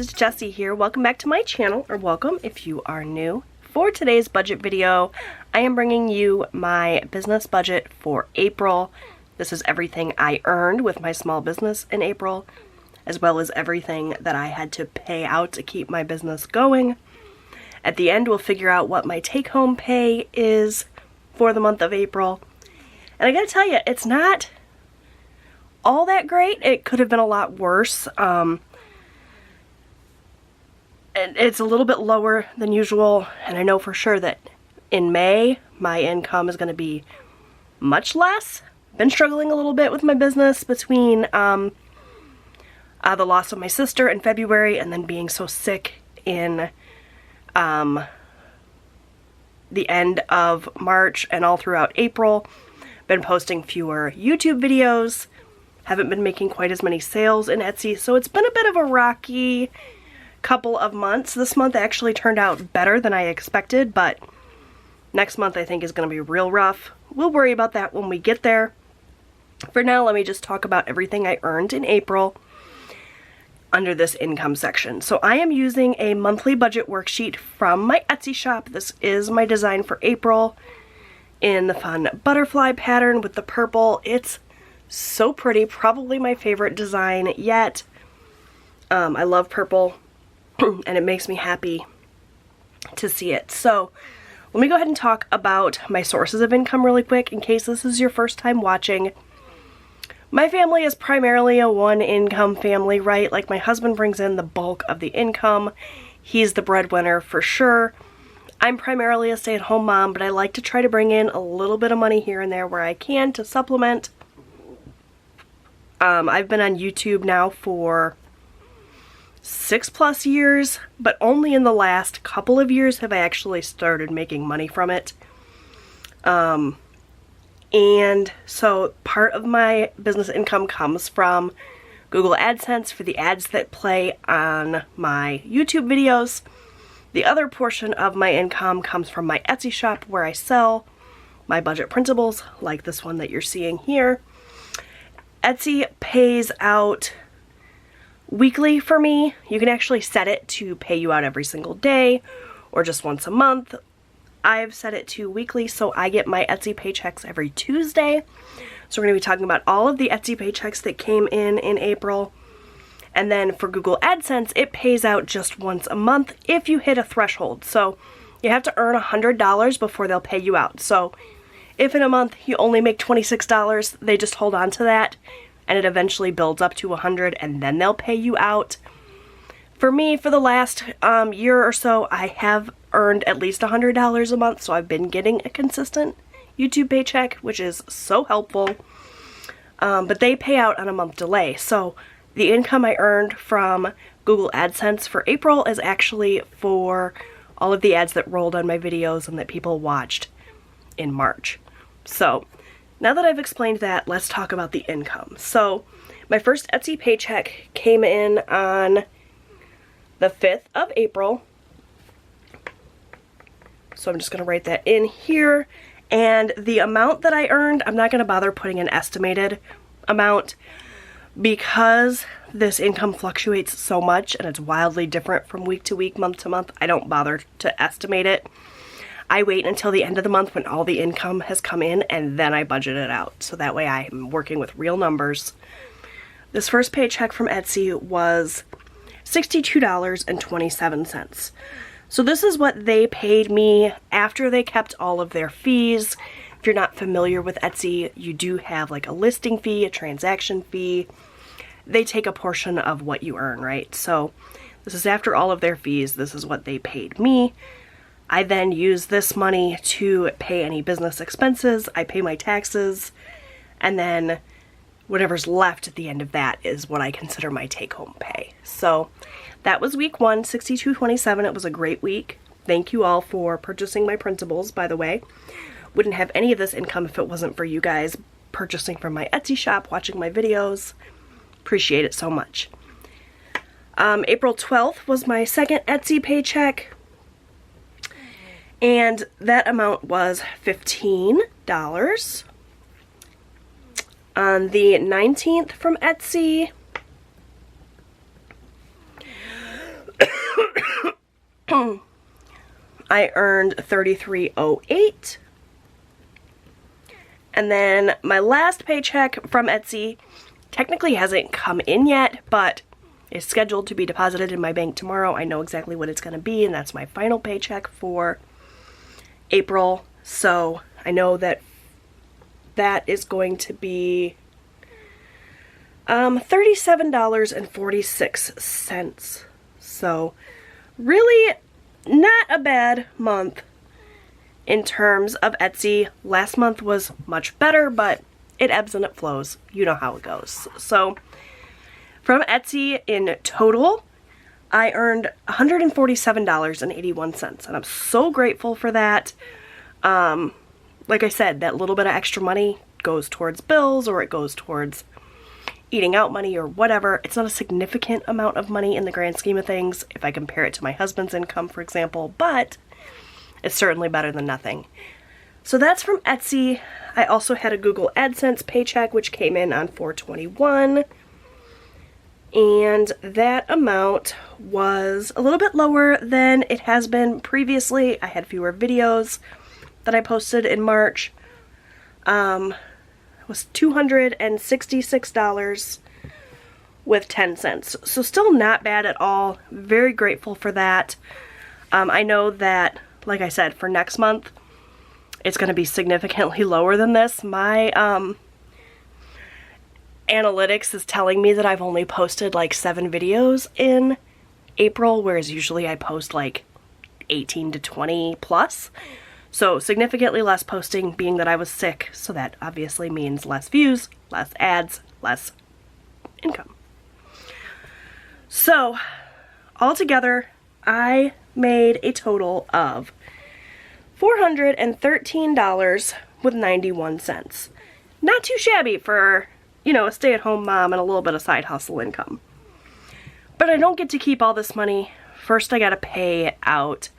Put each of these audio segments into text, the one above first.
it's Jessie here. Welcome back to my channel, or welcome if you are new. For today's budget video, I am bringing you my business budget for April. This is everything I earned with my small business in April, as well as everything that I had to pay out to keep my business going. At the end, we'll figure out what my take-home pay is for the month of April. And I gotta tell you, it's not all that great. It could have been a lot worse. It's a little bit lower than usual, and I know for sure that in May, my income is going to be much less. Been struggling a little bit with my business between the loss of my sister in February and then being so sick in the end of March and all throughout April. Been posting fewer YouTube videos. Haven't been making quite as many sales in Etsy, so it's been a bit of a rocky couple of months. This month actually turned out better than I expected, but next month I think is going to be real rough. We'll worry about that when we get there. For now, let me just talk about everything I earned in April under this income section. So I am using a monthly budget worksheet from my Etsy shop. This is my design for April in the fun butterfly pattern with the purple. It's so pretty, probably my favorite design yet. I love purple and it makes me happy to see it. So let me go ahead and talk about my sources of income really quick in case this is your first time watching. My family is primarily a one-income family, right? Like, my husband brings in the bulk of the income. He's the breadwinner for sure. I'm primarily a stay-at-home mom, but I like to try to bring in a little bit of money here and there where I can to supplement. I've been on YouTube now for 6+ years, but only in the last couple of years have I actually started making money from it. And so part of my business income comes from Google AdSense for the ads that play on my YouTube videos. The other portion of my income comes from my Etsy shop where I sell my budget printables, like this one that you're seeing here. Etsy pays out weekly for me. You can actually set it to pay you out every single day or just once a month. I've set it to weekly, so I get my Etsy paychecks every Tuesday. So we're going to be talking about all of the Etsy paychecks that came in April. And then for Google AdSense, it pays out just once a month if you hit a threshold. So you have to earn $100 before they'll pay you out. So if in a month you only make $26, they just hold on to that and it eventually builds up to $100 and then they'll pay you out. For me, for the last year or so, I have earned at least $100 a month, so I've been getting a consistent YouTube paycheck, which is so helpful. But they pay out on a month delay, so the income I earned from Google AdSense for April is actually for all of the ads that rolled on my videos and that people watched in March. So now that I've explained that, let's talk about the income. So my first Etsy paycheck came in on the 5th of April. So I'm just going to write that in here. And the amount that I earned, I'm not going to bother putting an estimated amount because this income fluctuates so much and it's wildly different from week to week, month to month. I don't bother to estimate it. I wait until the end of the month when all the income has come in and then I budget it out. So that way I'm working with real numbers. This first paycheck from Etsy was $62.27. So this is what they paid me after they kept all of their fees. If you're not familiar with Etsy, you do have like a listing fee, a transaction fee. They take a portion of what you earn, right? So this is after all of their fees. This is what they paid me. I then use this money to pay any business expenses. I pay my taxes, and then whatever's left at the end of that is what I consider my take-home pay. So that was week one, $62.27. It was a great week. Thank you all for purchasing my printables, by the way. Wouldn't have any of this income if it wasn't for you guys purchasing from my Etsy shop, watching my videos. Appreciate it so much. April 12th was my second Etsy paycheck. And that amount was $15. On the 19th from Etsy, I earned $33.08. And then my last paycheck from Etsy technically hasn't come in yet, but is scheduled to be deposited in my bank tomorrow. I know exactly what it's going to be, and that's my final paycheck for April. So I know that that is going to be $37.46. So really not a bad month in terms of Etsy. Last month was much better, but it ebbs and it flows. You know how it goes. So from Etsy in total, I earned $147.81, and I'm so grateful for that. Like I said, that little bit of extra money goes towards bills, or it goes towards eating out money or whatever. It's not a significant amount of money in the grand scheme of things if I compare it to my husband's income, for example, but it's certainly better than nothing. So that's from Etsy. I also had a Google AdSense paycheck, which came in on 4/21, and that amount was a little bit lower than it has been previously. I had fewer videos that I posted in March. It was $266 with 10 cents. So still not bad at all. Very grateful for that. I know that, like I said, for next month, it's going to be significantly lower than this. My analytics is telling me that I've only posted like 7 videos in April, whereas usually I post like 18 to 20 plus. So significantly less posting, being that I was sick, so that obviously means less views, less ads, less income. So altogether, I made a total of $413.91. Not too shabby for, you know, a stay-at-home mom and a little bit of side hustle income. But I don't get to keep all this money. First, I gotta pay out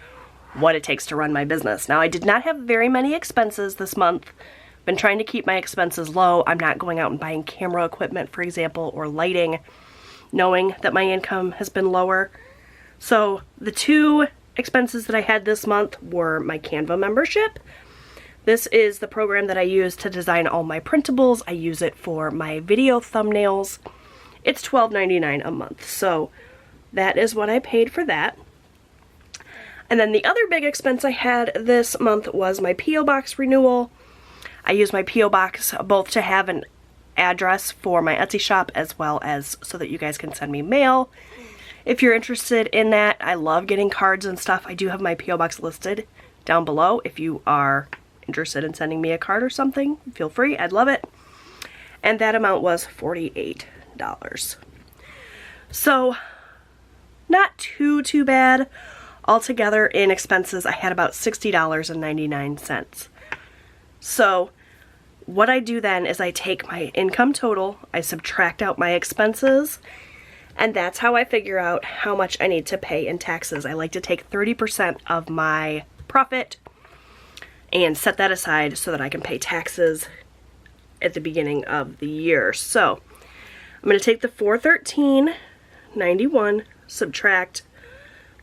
what it takes to run my business. Now, I did not have very many expenses this month. Been trying to keep my expenses low. I'm not going out and buying camera equipment, for example, or lighting, knowing that my income has been lower. So the 2 expenses that I had this month were my Canva membership. This is the program that I use to design all my printables. I use it for my video thumbnails. It's $12.99 a month. So that is what I paid for that. And then the other big expense I had this month was my P.O. Box renewal. I use my P.O. Box both to have an address for my Etsy shop as well as so that you guys can send me mail. If you're interested in that, I love getting cards and stuff. I do have my P.O. Box listed down below. If you are interested in sending me a card or something, feel free. I'd love it. And that amount was $48. So not too bad. Altogether in expenses, I had about $60.99. So what I do then is I take my income total, I subtract out my expenses, and that's how I figure out how much I need to pay in taxes. I like to take 30% of my profit and set that aside so that I can pay taxes at the beginning of the year. So I'm going to take the $413.91, subtract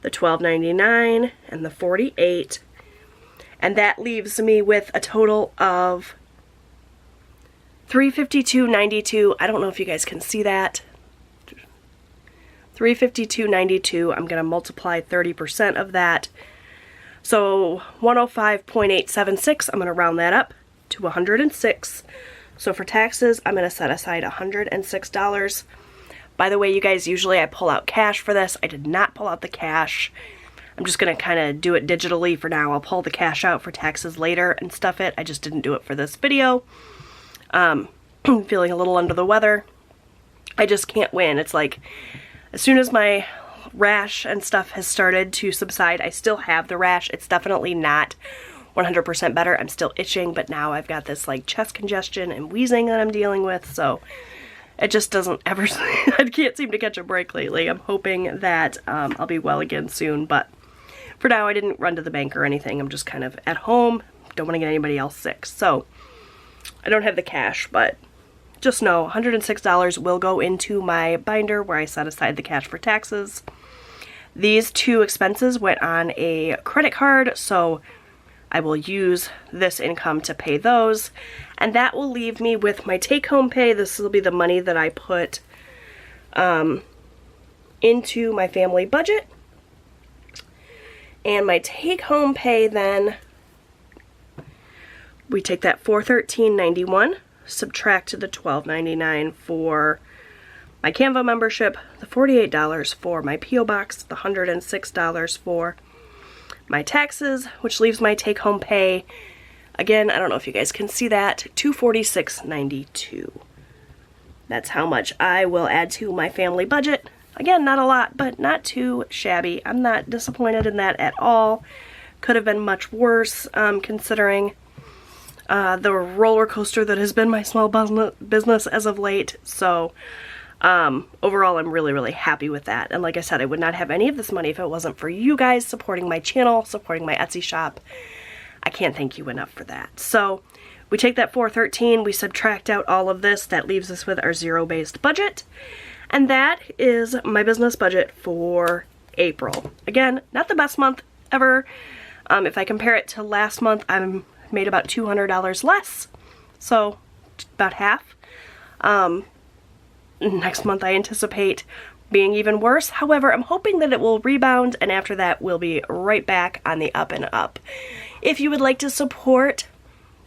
the $12.99 and the $48, and that leaves me with a total of $352.92. I don't know if you guys can see that. $352.92. I'm going to multiply 30% of that. So 105.876. I'm going to round that up to 106. So for taxes, I'm going to set aside $106. By the way, you guys, usually I pull out cash for this. I did not pull out the cash. I'm just going to kind of do it digitally for now. I'll pull the cash out for taxes later and stuff it. I just didn't do it for this video. Feeling a little under the weather. I just can't win. It's like, as soon as my rash and stuff has started to subside, I still have the rash. It's definitely not 100% better. I'm still itching, but now I've got this like chest congestion and wheezing that I'm dealing with, so it just doesn't ever, I can't seem to catch a break lately. I'm hoping that I'll be well again soon, but for now I didn't run to the bank or anything. I'm just kind of at home. Don't want to get anybody else sick. So I don't have the cash, but just know $106 will go into my binder where I set aside the cash for taxes. These two expenses went on a credit card, so I will use this income to pay those. And that will leave me with my take-home pay. This will be the money that I put into my family budget. And my take-home pay then, we take that $413.91, subtract the $12.99 for my Canva membership, the $48 for my P.O. Box, the $106 for my taxes, which leaves my take-home pay, again, I don't know if you guys can see that, $246.92. That's how much I will add to my family budget. Again, not a lot, but not too shabby. I'm not disappointed in that at all. Could have been much worse, considering the roller coaster that has been my small business as of late. So overall, I'm really, really happy with that. And like I said, I would not have any of this money if it wasn't for you guys supporting my channel, supporting my Etsy shop. I can't thank you enough for that. So we take that $413, we subtract out all of this. That leaves us with our zero-based budget. And that is my business budget for April. Again, not the best month ever. If I compare it to last month, I made about $200 less. So about half. Next month I anticipate being even worse. However, I'm hoping that it will rebound, and after that we'll be right back on the up and up. If you would like to support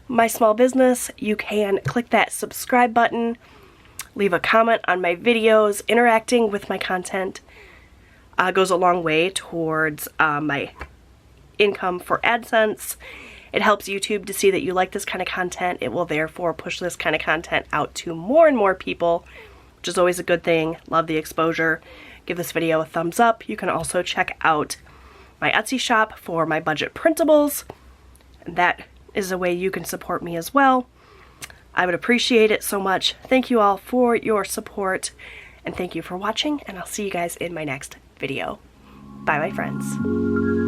my small business, you can click that subscribe button, leave a comment on my videos. Interacting with my content goes a long way towards my income for AdSense. It helps YouTube to see that you like this kind of content. It will therefore push this kind of content out to more and more people, which is always a good thing. Love the exposure. Give this video a thumbs up. You can also check out my Etsy shop for my budget printables. And that is a way you can support me as well. I would appreciate it so much. Thank you all for your support, and thank you for watching, and I'll see you guys in my next video. Bye, my friends.